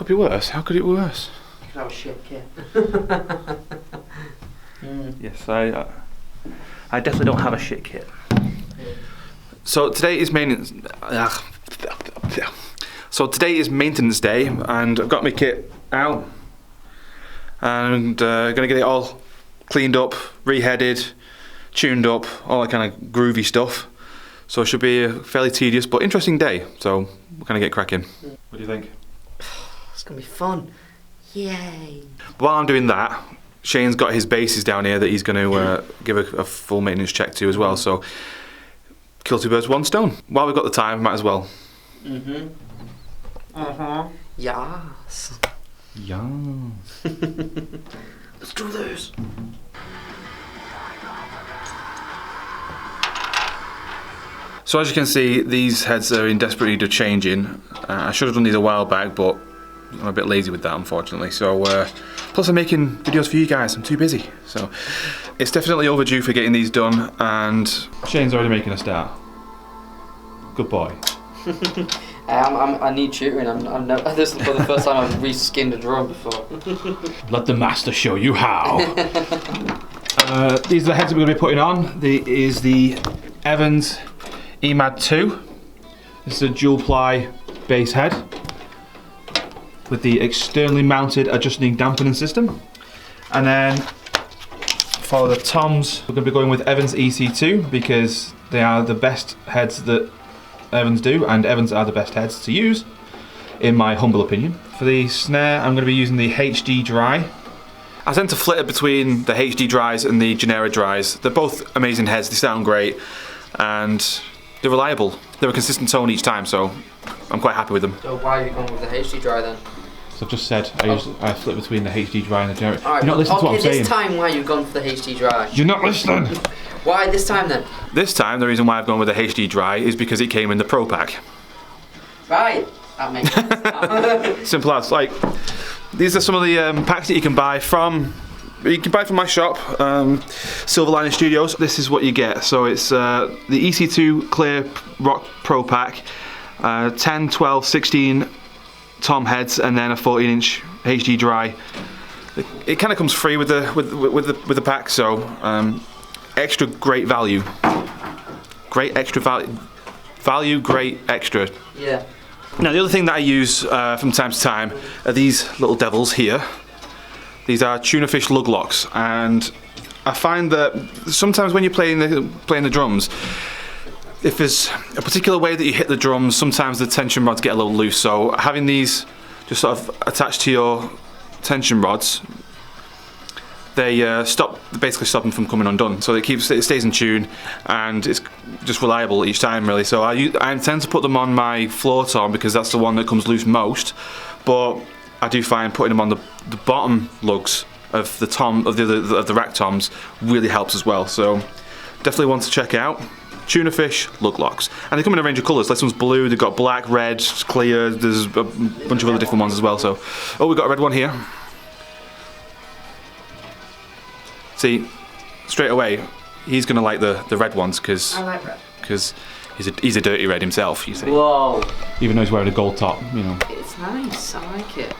could be worse. How could it be worse? You could have a shit kit. Yes, I definitely don't have a shit kit. So today is maintenance. So today is maintenance day, and I've got my kit out, and gonna get it all cleaned up, reheaded, tuned up, all that kind of groovy stuff. So it should be a fairly tedious but interesting day. So we're gonna get cracking. What do you think? It's gonna be fun. Yay! While I'm doing that, Shane's got his basses down here that he's going to give a full maintenance check to as well. So kill two birds with one stone. While we've got the time, might as well. Yes. Yes. Let's do this. So as you can see, these heads are in desperate need of changing. I should have done these a while back, but I'm a bit lazy with that, unfortunately. So plus I'm making videos for you guys, I'm too busy. So it's definitely overdue for getting these done, and Shane's already making a start. Good boy. I need tutoring. This is for the first time I've reskinned a drum before. Let the master show you how. These are the heads that we're going to be putting on. This is the Evans EMAD 2. This is a dual ply bass head with the externally mounted adjusting dampening system. And then for the toms, we're going to be going with Evans EC2 because they are the best heads that Evans do, and Evans are the best heads to use, in my humble opinion. For the snare, I'm going to be using the HD Dry. I tend to flitter between the HD Dries and the Genera Dries. They're both amazing heads, they sound great, and they're reliable. They're a consistent tone each time, so I'm quite happy with them. So why have you gone with the HD Dry then? So I've just said I flip between the HD Dry and the Genera. Right, You're not listening to what I'm saying. This time why you've gone for the HD Dry? You're not listening! Why this time then? This time, the reason why I've gone with the HD Dry is because it came in the Pro Pack. Right, that makes sense. Simple as. Like, these are some of the packs that you can buy from my shop, Silver Lining Studios. This is what you get. So it's the EC2 Clear Rock Pro Pack, 10, 12, 16 tom heads, and then a 14-inch HD Dry. It kind of comes free with the pack, so extra great value. Great extra value, great extra. Yeah. Now the other thing that I use from time to time are these little devils here. These are tuna fish lug locks, and I find that sometimes when you're playing the drums, if there's a particular way that you hit the drums, sometimes the tension rods get a little loose. So having these just sort of attached to your tension rods, they basically stop them from coming undone. So it stays in tune, and it's just reliable each time, really. So I intend to put them on my floor tom because that's the one that comes loose most. But I do find putting them on the bottom lugs of the tom of the rack toms really helps as well. So definitely one to check out. Tuna fish lug locks, and they come in a range of colours. This one's blue. They've got black, red, clear. There's a bunch of other different ones as well. So, oh, we've got a red one here. See, straight away, he's gonna like the red ones because I like red. Because he's a dirty red himself. You see. Whoa. Even though he's wearing a gold top, you know. It's nice. I like it.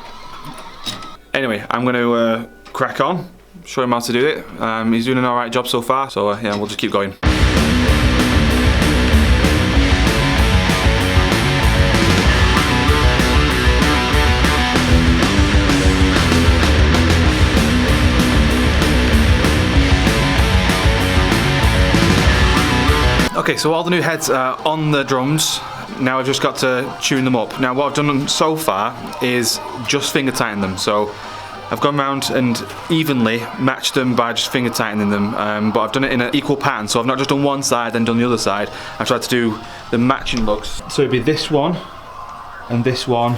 Anyway, I'm gonna crack on, show him how to do it. He's doing an alright job so far. So yeah, we'll just keep going. Okay, so all the new heads are on the drums. Now I've just got to tune them up. Now what I've done so far is just finger tighten them. So I've gone around and evenly matched them by just finger tightening them, but I've done it in an equal pattern. So I've not just done one side then done the other side. I've tried to do the matching lugs. So it'd be this one and this one.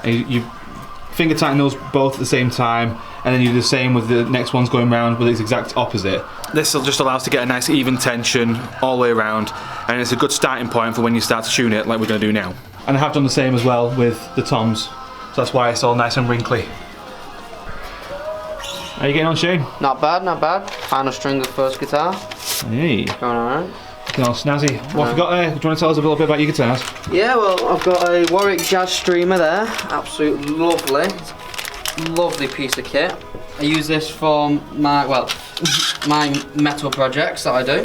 And you finger tighten those both at the same time, and then you do the same with the next ones going around with its exact opposite. This will just allow us to get a nice even tension all the way around, and it's a good starting point for when you start to tune it like we're going to do now. And I have done the same as well with the toms, so that's why it's all nice and wrinkly. How are you getting on, Shane? Not bad, not bad. Final string of first guitar. Hey. Going alright. Looking all snazzy. What have you got there? Do you want to tell us a little bit about your guitars? Yeah, well, I've got a Warwick Jazz Streamer there. Absolutely lovely. Lovely piece of kit. I use this for my, well, my metal projects that I do.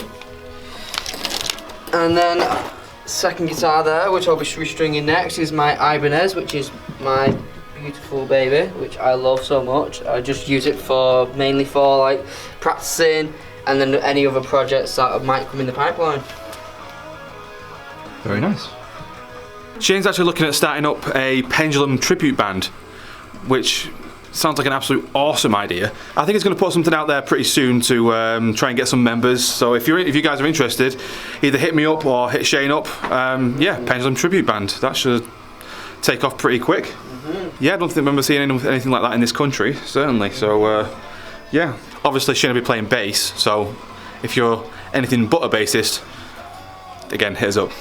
And then, second guitar there, which I'll be restringing next, is my Ibanez, which is my beautiful baby, which I love so much. I just use it for, mainly for like practicing, and then any other projects that might come in the pipeline. Very nice. Shane's actually looking at starting up a pendulum tribute band, which sounds like an absolute awesome idea. I think he's going to put something out there pretty soon to try and get some members. So if you guys are interested, either hit me up or hit Shane up. Yeah, pendulum tribute band. That should take off pretty quick. Mm-hmm. Yeah, I don't think I remember seeing anything like that in this country, certainly. So yeah, obviously Shane will be playing bass. So if you're anything but a bassist, again, hit us up.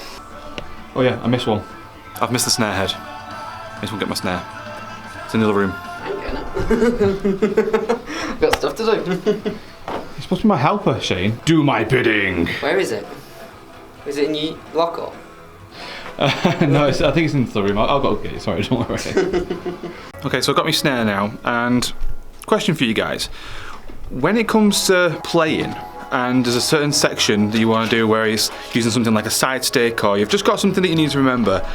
Oh yeah, I missed one. I've missed the snare head. I just won't get my snare. It's in the other room. Got stuff to do. You're supposed to be my helper, Shane. Do my bidding. Where is it? Is it in your locker? No, I think it's in the room. I'll go get it. Sorry, don't worry. Okay, so I've got my snare now, and question for you guys: when it comes to playing, and there's a certain section that you want to do where he's using something like a side stick, or you've just got something that you need to remember,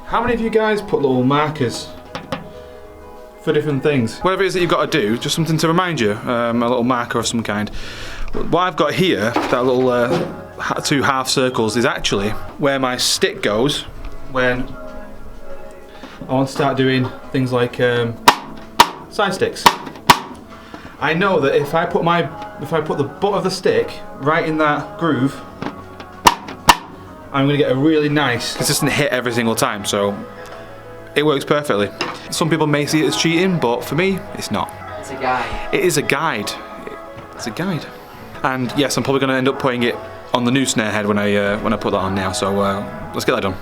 how many of you guys put little markers for different things? Whatever it is that you've got to do, just something to remind you, a little marker of some kind. What I've got here, that little two half circles, is actually where my stick goes when I want to start doing things like side sticks. I know that if I put the butt of the stick right in that groove, I'm going to get a really nice, consistent hit every single time. So it works perfectly. Some people may see it as cheating, but for me, it's not. It's a guide. It is a guide. It's a guide. And yes, I'm probably going to end up putting it on the new snare head when I put that on now. So let's get that done.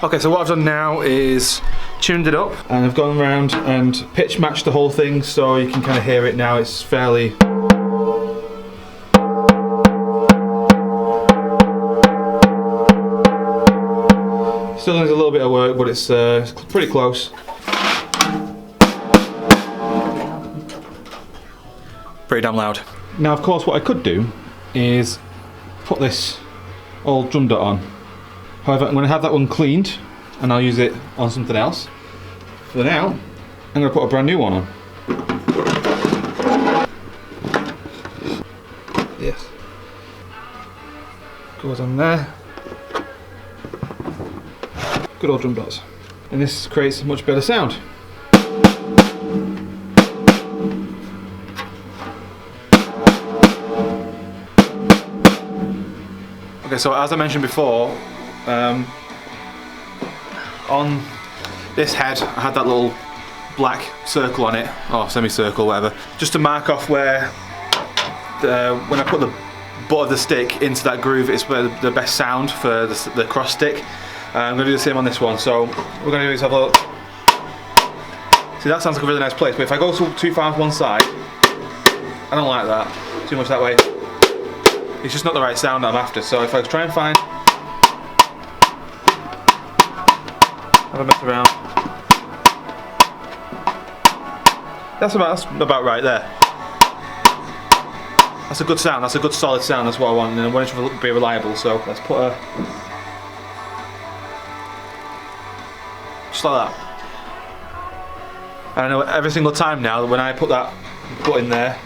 Okay, so what I've done now is tuned it up, and I've gone around and pitch matched the whole thing so you can kind of hear it now. It's fairly... Still needs a little bit of work, but it's pretty close. Pretty damn loud. Now, of course, what I could do is put this old drum dot on. However, I'm going to have that one cleaned, and I'll use it on something else. For now, I'm going to put a brand new one on. Yes. Goes on there. Good old drum dots. And this creates a much better sound. Okay, so as I mentioned before, on this head I had that little black circle on it, or semicircle, whatever, just to mark off where when I put the butt of the stick into that groove, it's where the best sound for the cross stick. I'm going to do the same on this one, so what we're going to do is have a look. See, that sounds like a really nice place, but if I go too far to one side, I don't like that, too much that way. It's just not the right sound that I'm after, so if I try and find... have a mess around. That's about right there. That's a good sound, that's a good solid sound, that's what I want, and I want it to be reliable, so let's put a... just like that. And I know every single time now, when I put that butt in there,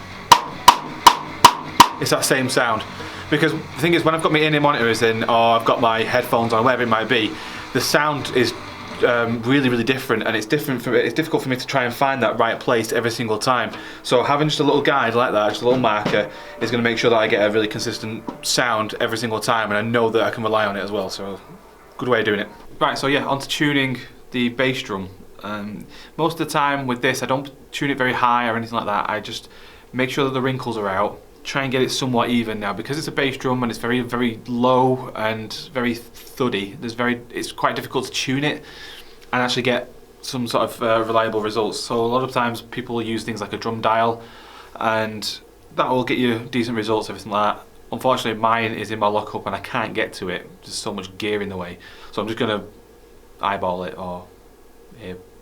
it's that same sound. Because the thing is, when I've got my in-ear monitors in, or I've got my headphones on, whatever it might be, the sound is really, really different, and it's difficult for me to try and find that right place every single time. So having just a little guide like that, just a little marker, is going to make sure that I get a really consistent sound every single time, and I know that I can rely on it as well. So, good way of doing it. Right, so yeah, on to tuning the bass drum. Most of the time with this, I don't tune it very high or anything like that. I just make sure that the wrinkles are out. Try and get it somewhat even now, because it's a bass drum and it's very, very low and very thuddy. It's quite difficult to tune it and actually get some sort of reliable results. So a lot of times people use things like a drum dial, and that will get you decent results, everything like that. Unfortunately, mine is in my lockup and I can't get to it. There's so much gear in the way. So I'm just going to eyeball it or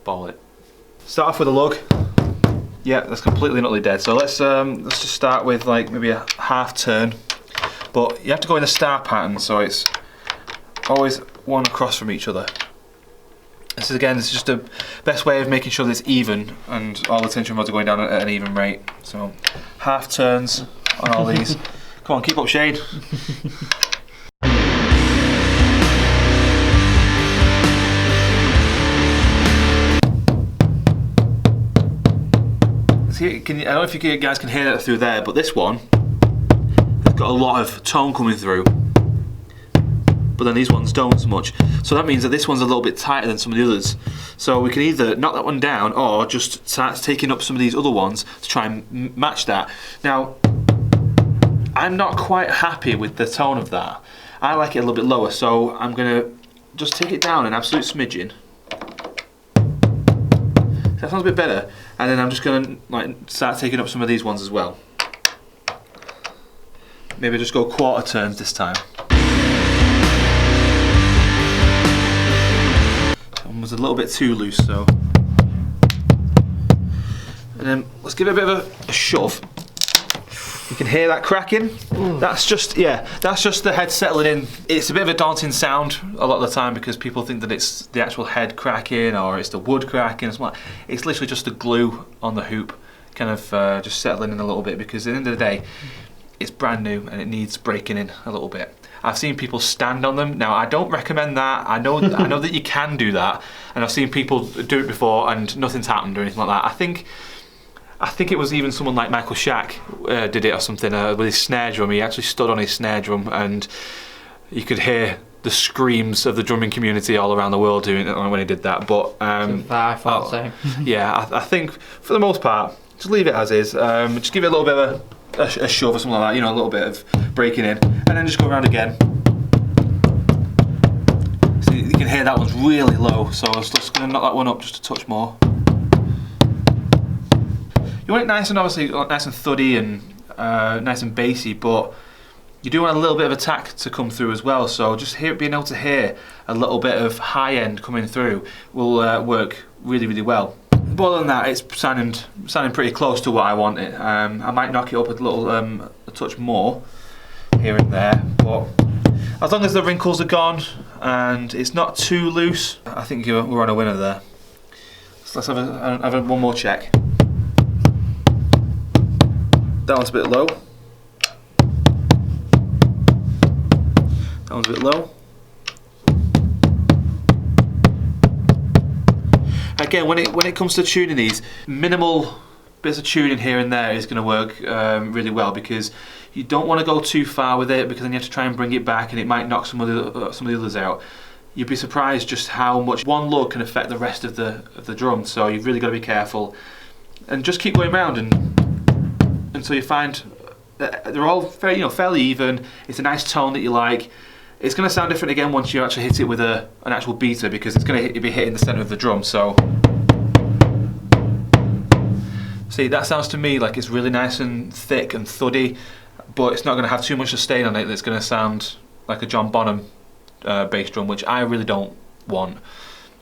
ball it. Start off with a lug. Yeah, that's completely and utterly dead. So let's just start with like maybe a half turn. But you have to go in a star pattern, so it's always one across from each other. This is just the best way of making sure that it's even and all the tension rods are going down at an even rate. So half turns on all these. Come on, keep up, Shane. See, I don't know if you guys can hear that through there, but this one has got a lot of tone coming through. But then these ones don't so much. So that means that this one's a little bit tighter than some of the others. So we can either knock that one down or just start taking up some of these other ones to try and match that. Now, I'm not quite happy with the tone of that. I like it a little bit lower, so I'm gonna just take it down an absolute smidgen. That sounds a bit better. And then I'm just gonna like start taking up some of these ones as well. Maybe just go quarter turns this time. One was a little bit too loose, so. And then let's give it a bit of a shove. You can hear that cracking. That's just the head settling in. It's a bit of a daunting sound a lot of the time because people think that it's the actual head cracking or it's the wood cracking. It's literally just the glue on the hoop kind of just settling in a little bit, because at the end of the day, it's brand new and it needs breaking in a little bit. I've seen people stand on them. Now, I don't recommend that. I know that you can do that, and I've seen people do it before and nothing's happened or anything like that. I think it was even someone like Michael Shack did it or something with his snare drum. He actually stood on his snare drum and you could hear the screams of the drumming community all around the world doing it when he did that. But I thought so. Yeah, I think for the most part, just leave it as is. Just give it a little bit of a shove or something like that, you know, a little bit of breaking in, and then just go around again. So you can hear that one's really low, so I was just going to knock that one up just a touch more. You want it nice and obviously nice and thuddy and nice and bassy, but you do want a little bit of attack to come through as well. So just being able to hear a little bit of high end coming through will work really, really well. But other than that, it's sounding pretty close to what I want it. I might knock it up a touch more here and there, but as long as the wrinkles are gone and it's not too loose, I think we're on a winner there. So let's have one more check. That one's a bit low. That one's a bit low. Again, when it comes to tuning these, minimal bits of tuning here and there is going to work really well, because you don't want to go too far with it, because then you have to try and bring it back and it might knock some of the others out. You'd be surprised just how much one lug can affect the rest of the drum. So you've really got to be careful and just keep going around until you find that they're all fairly even. It's a nice tone that you like. It's going to sound different again once you actually hit it with an actual beater, because it's going to be hitting the centre of the drum. So, see, that sounds to me like it's really nice and thick and thuddy, but it's not going to have too much sustain on it that's going to sound like a John Bonham bass drum, which I really don't want.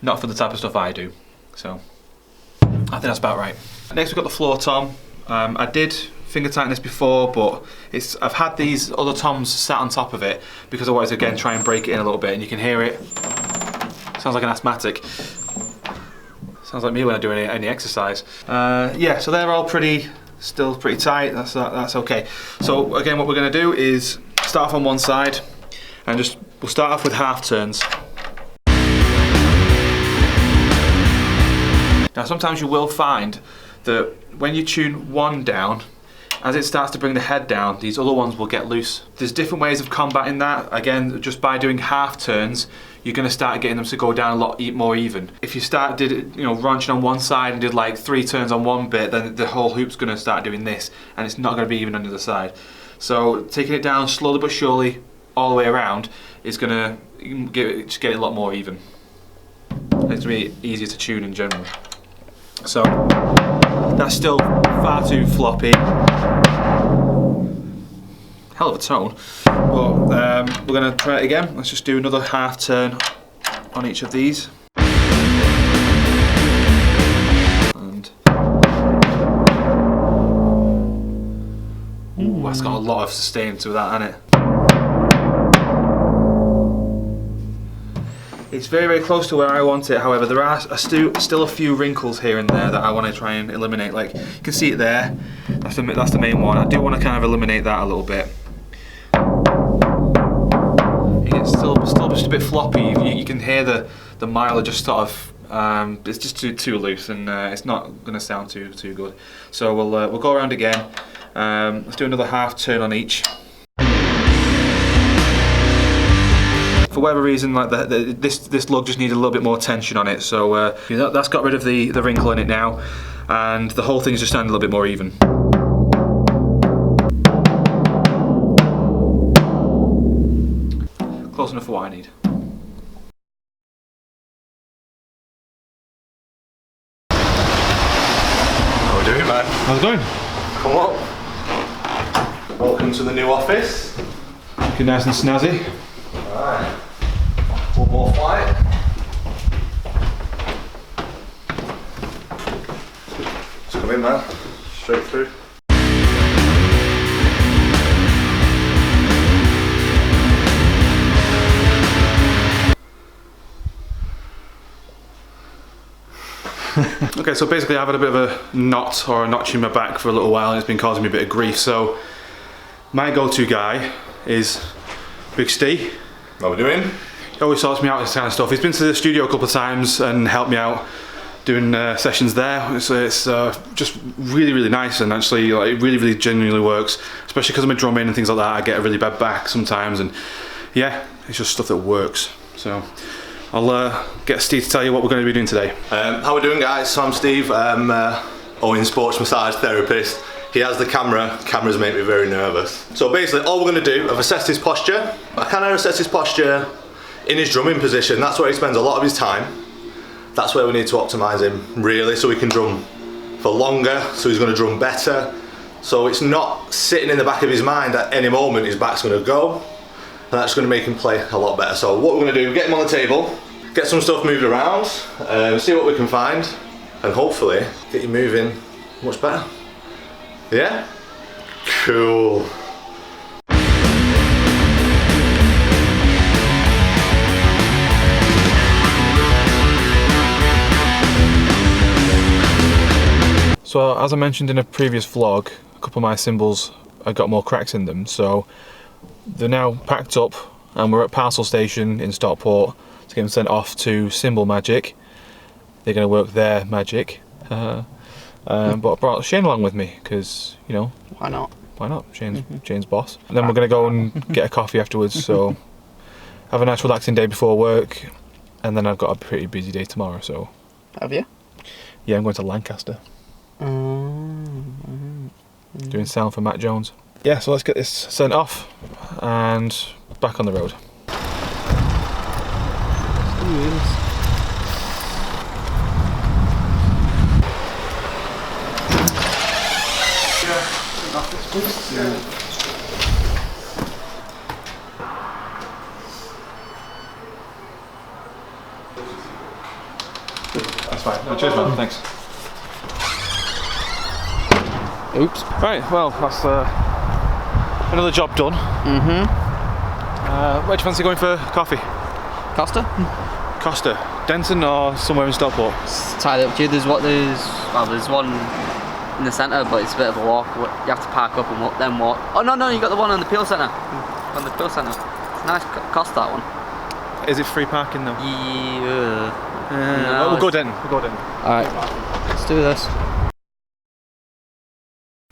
Not for the type of stuff I do. So, I think that's about right. Next we've got the floor tom. I did finger tighten this before, but I've had these other toms sat on top of it because I wanted to again try and break it in a little bit, and you can hear it. Sounds like an asthmatic. Sounds like me when I do any exercise. Yeah, so they're all still pretty tight. That's okay. So again, what we're going to do is start off on one side, and we'll start off with half turns. Now sometimes you will find that when you tune one down, as it starts to bring the head down, these other ones will get loose. There's different ways of combating that. Again, just by doing half turns, you're going to start getting them to go down a lot more even. If you did it, ranching on one side and did like 3 turns on one bit, then the whole hoop's going to start doing this, and it's not going to be even on the other side. So taking it down slowly but surely all the way around is going to just get it a lot more even. It's really easier to tune in general. So that's still far too floppy. Hell of a tone. But we're gonna try it again. Let's just do another half turn on each of these. And ooh, that's got a lot of sustain to that, hasn't it? It's very, very close to where I want it. However, there are still a few wrinkles here and there that I want to try and eliminate. Like, you can see it there. That's the main one. I do want to kind of eliminate that a little bit. It's still just a bit floppy. You can hear the miler just sort of. It's just too loose, and it's not going to sound too good. So we'll go around again. Let's do another half turn on each. For whatever reason, like this lug just needed a little bit more tension on it, so that's got rid of the wrinkle in it now, and the whole thing's just sounding a little bit more even. Close enough for what I need. How are we doing, man? How's it going? Come up. Welcome to the new office. Looking nice and snazzy. Alright. One more flight. Just come in, man. Straight through. Okay, so basically I've had a bit of a knot or a notch in my back for a little while, and it's been causing me a bit of grief. So my go-to guy is Big Steve. How are we doing? He always sorts me out this kind of stuff. He's been to the studio a couple of times and helped me out doing sessions there. It's just really, really nice, and actually like, it really, really genuinely works. Especially because I'm a drumming and things like that. I get a really bad back sometimes, and yeah, it's just stuff that works. So I'll get Steve to tell you what we're going to be doing today. How we doing, guys? So I'm Steve. I'm Owen's sports massage therapist. He has the camera. Cameras make me very nervous. So basically, all we're going to do, I've assessed his posture. I kind of assess his posture in his drumming position. That's where he spends a lot of his time. That's where we need to optimise him, really, so he can drum for longer, so he's going to drum better. So it's not sitting in the back of his mind at any moment his back's going to go. And that's going to make him play a lot better. So what we're going to do, get him on the table, get some stuff moved around, see what we can find, and hopefully get you moving much better. Yeah? Cool. So as I mentioned in a previous vlog, a couple of my cymbals have got more cracks in them, so they're now packed up and we're at parcel station in Stockport to get them sent off to Cymbal Magic. They're going to work their magic. But I brought Shane along with me because, you know, Why not? why not? Shane's boss. And then we're going to go and get a coffee afterwards, so have a nice relaxing day before work, and then I've got a pretty busy day tomorrow, so Have you? yeah, I'm going to Lancaster. Doing sound for Matt Jones. Yeah, so let's get this sent off and back on the road. That's fine. No, cheers, man. Thanks. Oops. Right, well, that's another job done. Where do you fancy going for coffee? Costa? Costa, Denton, or somewhere in Stockport? It's entirely up to you. There's one in the centre, but it's a bit of a walk. You have to park up and then walk. Oh no, you got the one on the Peel Centre. On the Peel Centre. It's a nice cost, that one. Is it free parking though? Yeah. Well, we'll go Denton. Alright, let's do this.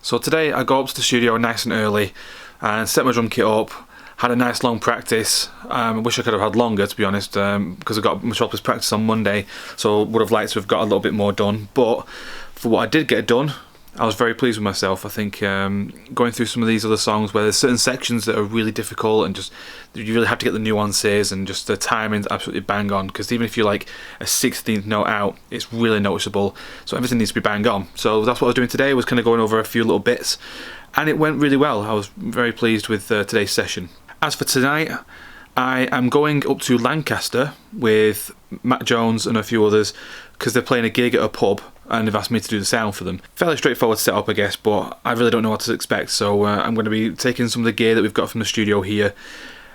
So today I got up to the studio nice and early and set my drum kit up. Had a nice long practice. I wish I could have had longer, to be honest, because I got Metropolis practice on Monday, so would have liked to have got a little bit more done. But for what I did get done, I was very pleased with myself. I think going through some of these other songs where there's certain sections that are really difficult and just you really have to get the nuances and just the timing's absolutely bang on, because even if you're like a 16th note out, it's really noticeable. So everything needs to be bang on. So that's what I was doing today, was kind of going over a few little bits, and it went really well. I was very pleased with today's session. As for tonight, I am going up to Lancaster with Matt Jones and a few others because they're playing a gig at a pub and they've asked me to do the sound for them. Fairly straightforward setup, I guess, but I really don't know what to expect, so I'm going to be taking some of the gear that we've got from the studio here,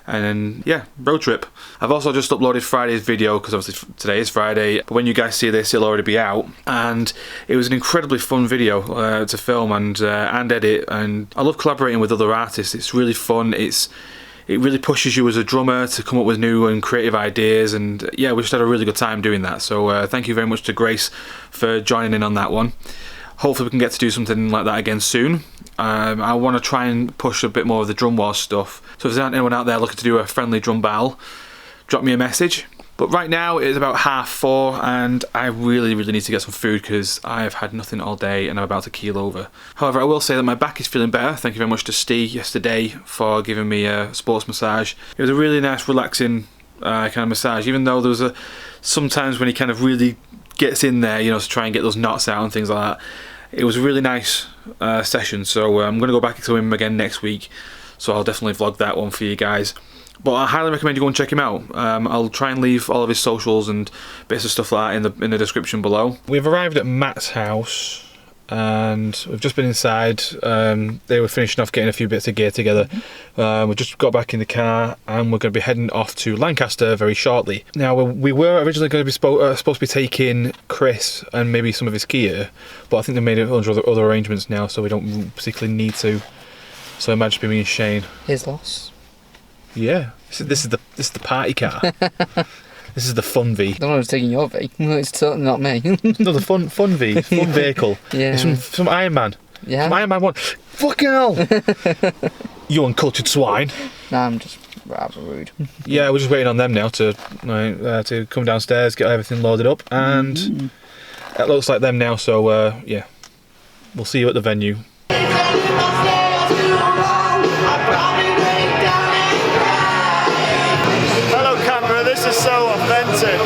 and then, yeah, road trip. I've also just uploaded Friday's video because obviously today is Friday, but when you guys see this it'll already be out, and it was an incredibly fun video to film and edit, and I love collaborating with other artists. It's really fun. It really pushes you as a drummer to come up with new and creative ideas, and yeah, we just had a really good time doing that. So thank you very much to Grace for joining in on that one. Hopefully we can get to do something like that again soon. I want to try and push a bit more of the Drum Wars stuff. So if there's anyone out there looking to do a friendly drum battle, drop me a message. But right now it's about 4:30 and I really need to get some food because I've had nothing all day and I'm about to keel over. However, I will say that my back is feeling better. Thank you very much to Steve yesterday for giving me a sports massage. It was a really nice, relaxing kind of massage, even though there was sometimes when he kind of really gets in there, you know, to try and get those knots out and things like that. It was a really nice session, so I'm going to go back to him again next week, so I'll definitely vlog that one for you guys. But I highly recommend you go and check him out. I'll try and leave all of his socials and bits of stuff like that in the description below. We've arrived at Matt's house and we've just been inside. They were finishing off getting a few bits of gear together. We've just got back in the car and we're going to be heading off to Lancaster very shortly. Now we were originally going to be supposed to be taking Chris and maybe some of his gear, but I think they've made other arrangements now, so we don't particularly need to. So it might just be me and Shane. His loss. Yeah, this is the party car. This is the fun V. I don't know who's taking your V. It's certainly not me. No, the fun V, fun vehicle. Yeah. It's from Iron Man. Yeah. From Iron Man 1. Fucking hell! You uncultured swine. Nah, I'm just rather rude. Yeah, we're just waiting on them now to come downstairs, get everything loaded up, and it looks like them now. So yeah, we'll see you at the venue. Hello camera, this is so authentic.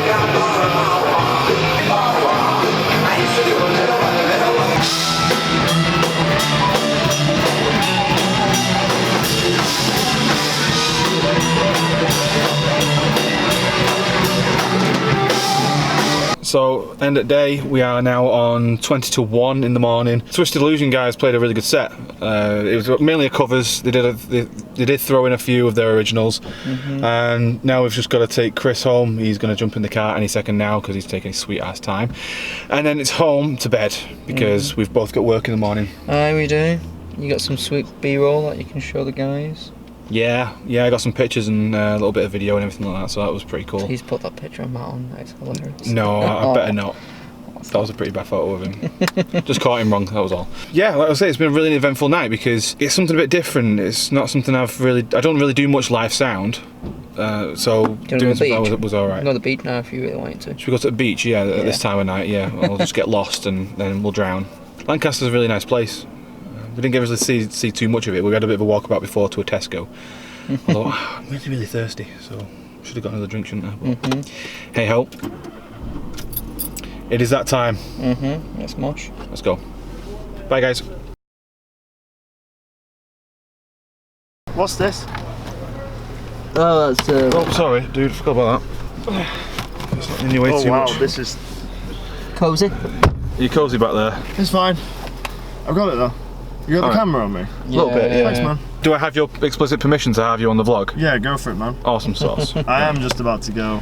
So, end of day, we are now on 20 to 1 in the morning. Twisted Illusion guys played a really good set. It was mainly a covers. They did throw in a few of their originals. And now we've just got to take Chris home. He's going to jump in the car any second now because he's taking his sweet ass time. And then it's home to bed because we've both got work in the morning. Aye, we do. You got some sweet B-roll that you can show the guys? Yeah, I got some pictures and a little bit of video and everything like that, so that was pretty cool. Please put that picture of Matt on, that's hilarious. No, I better not. That was a pretty bad photo of him. Just caught him wrong, that was all. Yeah, like I say, it's been a really eventful night because it's something a bit different. It's not something I don't really do much live sound. So doing something was alright. Go to the beach now if you really want to. Should we go to the beach? Yeah, at this time of night, yeah. We'll just get lost and then we'll drown. Lancaster's a really nice place. We didn't get to see too much of it. We had a bit of a walkabout before to a Tesco. Although I'm really thirsty, so should have got another drink, shouldn't I? But hey ho. It is that time. That's much. Let's go. Bye guys. What's this? Oh, that's Oh, sorry, dude. Forgot about that. It's not in your way too wow, much. this is... cozy. Are you cozy back there? It's fine. I've got it though. You got the camera on me? A little bit, yeah. Thanks, man. Do I have your explicit permission to have you on the vlog? Yeah, go for it, man. Awesome sauce. I am just about to go